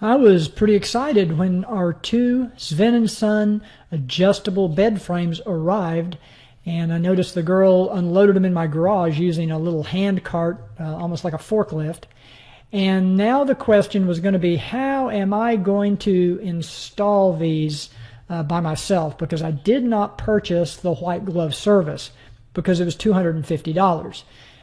I was pretty excited when our two Sven and Son adjustable bed frames arrived, and I noticed the girl unloaded them in my garage using a little hand cart, almost like a forklift. And now the question was going to be, how am I going to install these by myself? Because I did not purchase the white glove service because it was $250.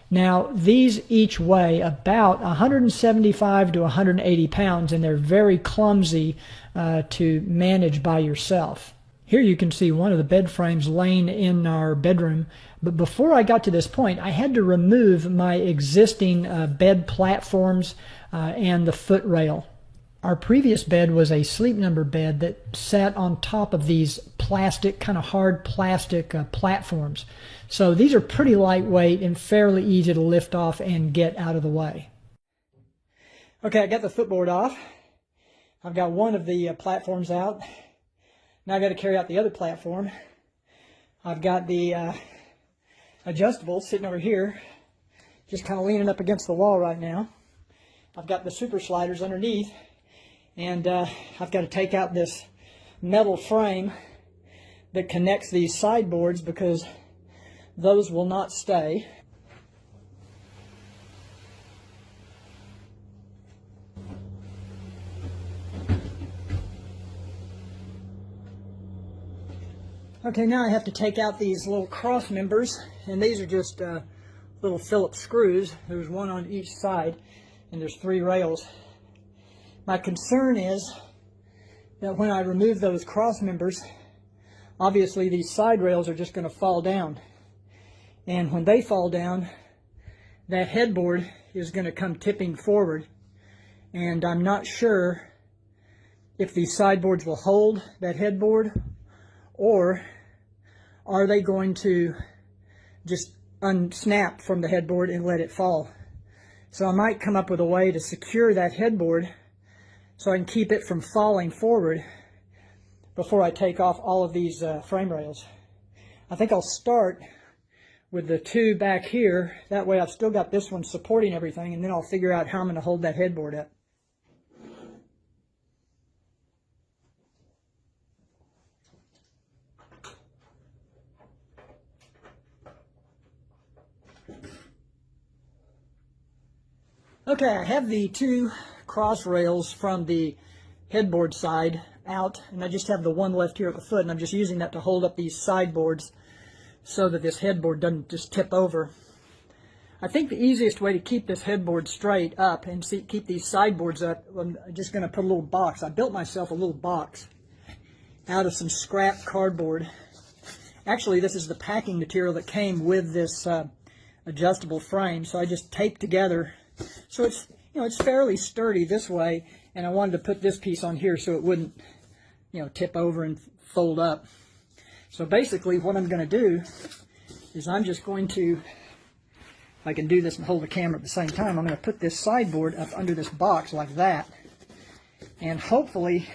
Now, these each weigh about 175 to 180 pounds, and they're very clumsy to manage by yourself. Here you can see one of the bed frames laying in our bedroom, but before I got to this point, I had to remove my existing bed platforms and the foot rail. Our previous bed was a Sleep Number bed that sat on top of these plastic, kind of hard plastic platforms. So these are pretty lightweight and fairly easy to lift off and get out of the way. Okay, I got the footboard off. I've got one of the platforms out. Now I've got to carry out the other platform. I've got the adjustable sitting over here, just kind of leaning up against the wall right now. I've got the super sliders underneath, and I've got to take out this metal frame that connects these sideboards because those will not stay. Okay, now I have to take out these little cross members, and these are just little Phillips screws. There's one on each side, and there's 3 rails. My concern is that when I remove those cross members, obviously these side rails are just going to fall down. And when they fall down, that headboard is going to come tipping forward. And I'm not sure if these sideboards will hold that headboard, or are they going to just unsnap from the headboard and let it fall. So I might come up with a way to secure that headboard so I can keep it from falling forward before I take off all of these frame rails. I think I'll start with the 2 back here. That way I've still got this one supporting everything, and then I'll figure out how I'm going to hold that headboard up. Okay, I have the 2 cross rails from the headboard side out, and I just have the one left here at the foot, and I'm just using that to hold up these sideboards so that this headboard doesn't just tip over. I think the easiest way to keep this headboard straight up and keep these sideboards up, I'm just going to put a little box. I built myself a little box out of some scrap cardboard. Actually, this is the packing material that came with this adjustable frame, so I just taped together. So it's, it's fairly sturdy this way, and I wanted to put this piece on here so it wouldn't, tip over and fold up. So basically what I'm going to do is I'm just going to, if I can do this and hold the camera at the same time, I'm going to put this sideboard up under this box like that, and hopefully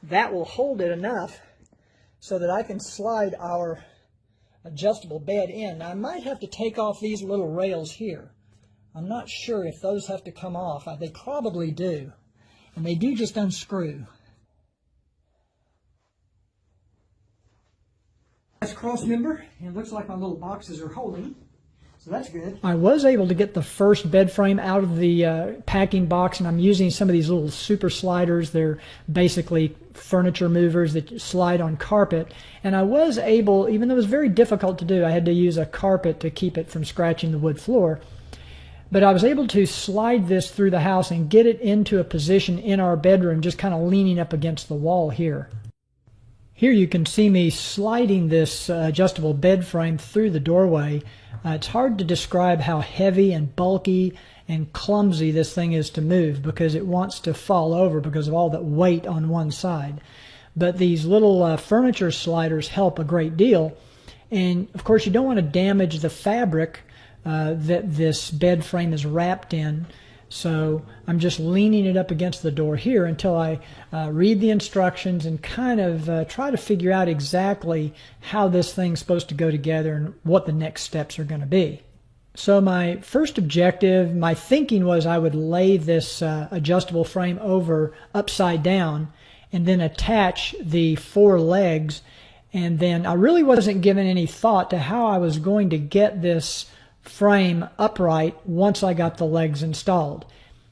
that will hold it enough so that I can slide our adjustable bed in. Now I might have to take off these little rails here. I'm not sure if those have to come off. They probably do. And they do just unscrew. That's cross member, and it looks like my little boxes are holding. So that's good. I was able to get the first bed frame out of the packing box, and I'm using some of these little super sliders. They're basically furniture movers that slide on carpet. And I was able, even though it was very difficult to do, I had to use a carpet to keep it from scratching the wood floor. But I was able to slide this through the house and get it into a position in our bedroom, just kind of leaning up against the wall here. Here you can see me sliding this adjustable bed frame through the doorway. It's hard to describe how heavy and bulky and clumsy this thing is to move because it wants to fall over because of all that weight on one side. But these little furniture sliders help a great deal. And of course you don't want to damage the fabric that this bed frame is wrapped in. So I'm just leaning it up against the door here until I read the instructions and kind of try to figure out exactly how this thing's supposed to go together and what the next steps are going to be. So my first objective, my thinking was I would lay this adjustable frame over upside down and then attach the 4 legs, and then I really wasn't giving any thought to how I was going to get this frame upright once I got the legs installed.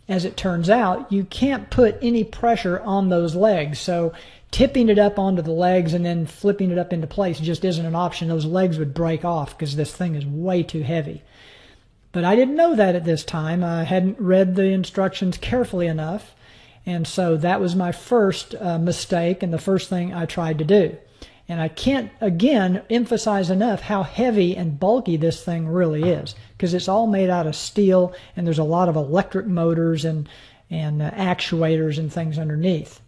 As it turns out, you can't put any pressure on those legs, so tipping it up onto the legs and then flipping it up into place just isn't an option. Those legs would break off because this thing is way too heavy. But I didn't know that at this time. I hadn't read the instructions carefully enough, and so that was my first mistake and the first thing I tried to do. And I can't, again, emphasize enough how heavy and bulky this thing really is, because it's all made out of steel, and there's a lot of electric motors and actuators and things underneath.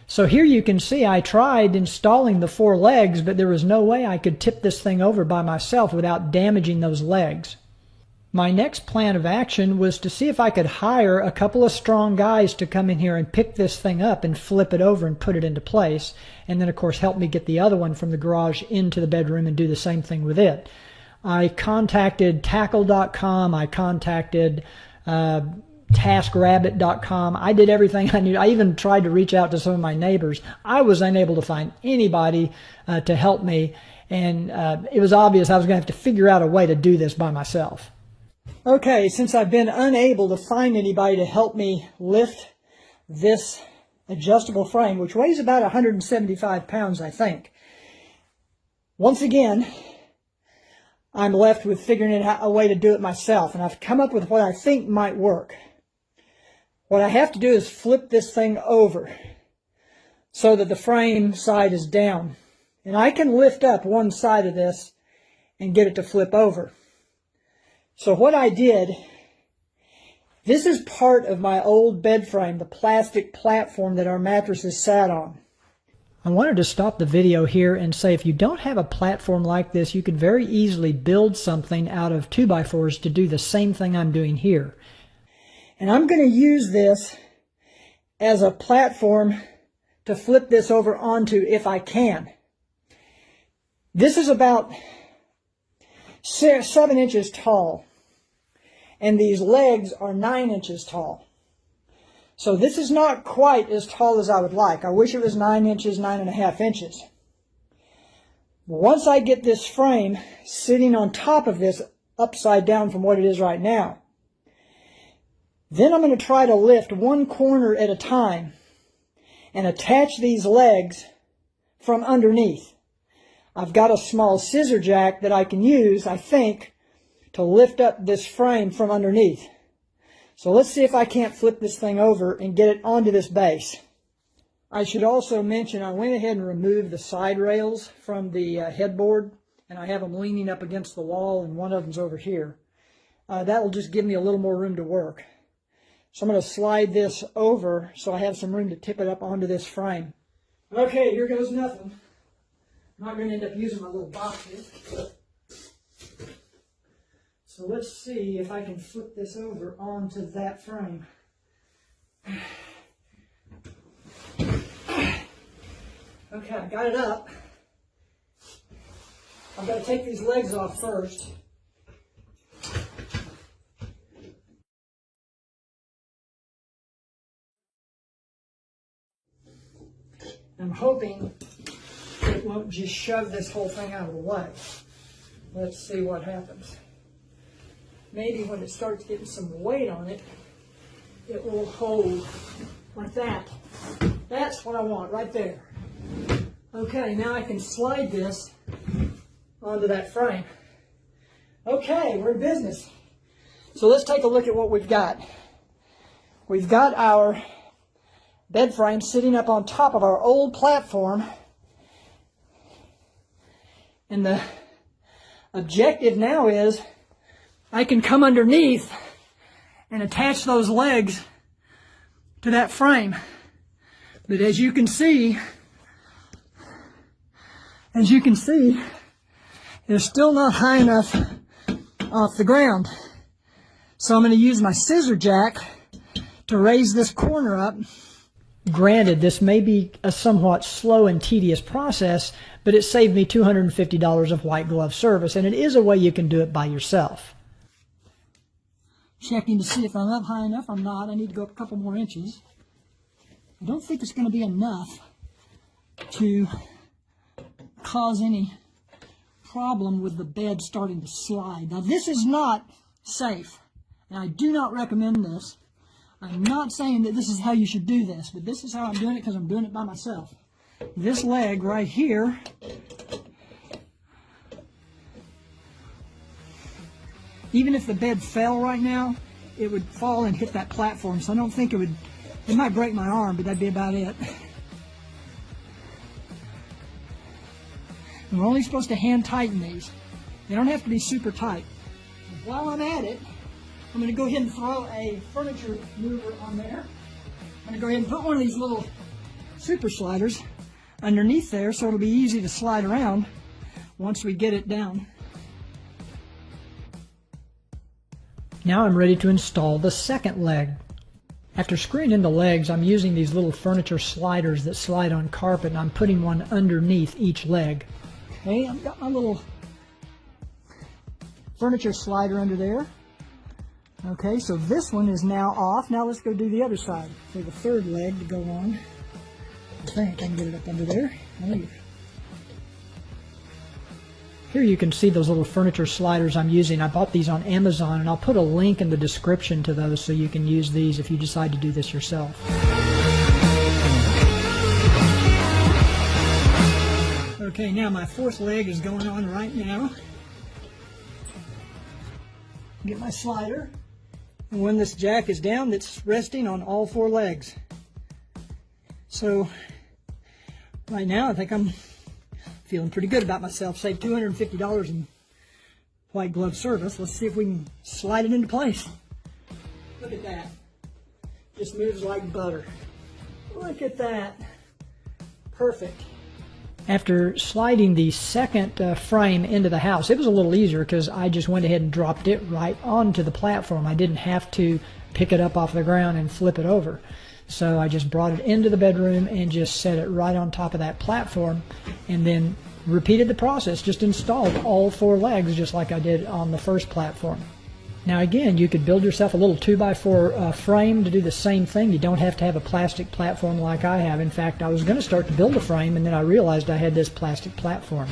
So here you can see I tried installing the 4 legs, but there was no way I could tip this thing over by myself without damaging those legs. My next plan of action was to see if I could hire a couple of strong guys to come in here and pick this thing up and flip it over and put it into place, and then of course help me get the other one from the garage into the bedroom and do the same thing with it. I contacted tackle.com, I contacted TaskRabbit.com. I did everything I knew. I even tried to reach out to some of my neighbors. I was unable to find anybody to help me, and it was obvious I was going to have to figure out a way to do this by myself. Okay, since I've been unable to find anybody to help me lift this adjustable frame, which weighs about 175 pounds, I think, once again, I'm left with figuring out a way to do it myself, and I've come up with what I think might work. What I have to do is flip this thing over so that the frame side is down. And I can lift up one side of this and get it to flip over. So what I did, this is part of my old bed frame, the plastic platform that our mattresses sat on. I wanted to stop the video here and say if you don't have a platform like this, you could very easily build something out of 2x4s to do the same thing I'm doing here. And I'm going to use this as a platform to flip this over onto if I can. This is about 7 inches tall, and these legs are 9 inches tall. So this is not quite as tall as I would like. I wish it was 9 inches, 9.5 inches. Once I get this frame sitting on top of this upside down from what it is right now, then I'm going to try to lift one corner at a time and attach these legs from underneath. I've got a small scissor jack that I can use, I think, to lift up this frame from underneath. So let's see if I can't flip this thing over and get it onto this base. I should also mention I went ahead and removed the side rails from the headboard, and I have them leaning up against the wall, and one of them's over here. That will just give me a little more room to work. So I'm going to slide this over so I have some room to tip it up onto this frame. Okay, here goes nothing. I'm not going to end up using my little boxes. So let's see if I can flip this over onto that frame. Okay, I got it up. I've got to take these legs off first. I'm hoping it won't just shove this whole thing out of the way. Let's see what happens. Maybe when it starts getting some weight on it, it will hold like that. That's what I want right there. Okay, now I can slide this onto that frame. Okay, we're in business. So let's take a look at what we've got. We've got our bed frame sitting up on top of our old platform, and the objective now is I can come underneath and attach those legs to that frame. But as you can see, they're still not high enough off the ground. So I'm going to use my scissor jack to raise this corner up. Granted, this may be a somewhat slow and tedious process, but it saved me $250 of white glove service, and it is a way you can do it by yourself. checking to see if I'm up high enough. I'm not. I need to go up a couple more inches. I don't think it's going to be enough to cause any problem with the bed starting to slide. Now, this is not safe, and I do not recommend this. I'm not saying that this is how you should do this, but this is how I'm doing it because I'm doing it by myself. This leg right here even if the bed fell right now, it would fall and hit that platform, so I don't think it would. It might break my arm, but that'd be about it. And we're only supposed to hand tighten these. They don't have to be super tight. And while I'm at it, I'm going to go ahead and throw a furniture mover on there. I'm going to go ahead and put one of these little super sliders underneath there so it'll be easy to slide around once we get it down. Now I'm ready to install the second leg. After screwing in the legs, I'm using these little furniture sliders that slide on carpet, and I'm putting one underneath each leg. Okay, I've got my little furniture slider under there. Okay, so this one is now off. Now let's go do the other side. So the third leg to go on. I think I can get it up under there. Here you can see those little furniture sliders I'm using. I bought these on Amazon, and I'll put a link in the description to those so you can use these if you decide to do this yourself. Okay, now my fourth leg is going on right now. Get my slider, and when this jack is down, it's resting on all four legs. So right now I think I'm feeling pretty good about myself. Saved $250 in white glove service. Let's see if we can slide it into place. Look at that. Just moves like butter. Look at that. Perfect. After sliding the second frame into the house, it was a little easier because I just went ahead and dropped it right onto the platform. I didn't have to pick it up off the ground and flip it over. So I just brought it into the bedroom and just set it right on top of that platform, and then repeated the process, just installed all four legs just like I did on the first platform. Now again, you could build yourself a little 2x4 frame to do the same thing. You don't have to have a plastic platform like I have. In fact, I was going to start to build a frame, and then I realized I had this plastic platform.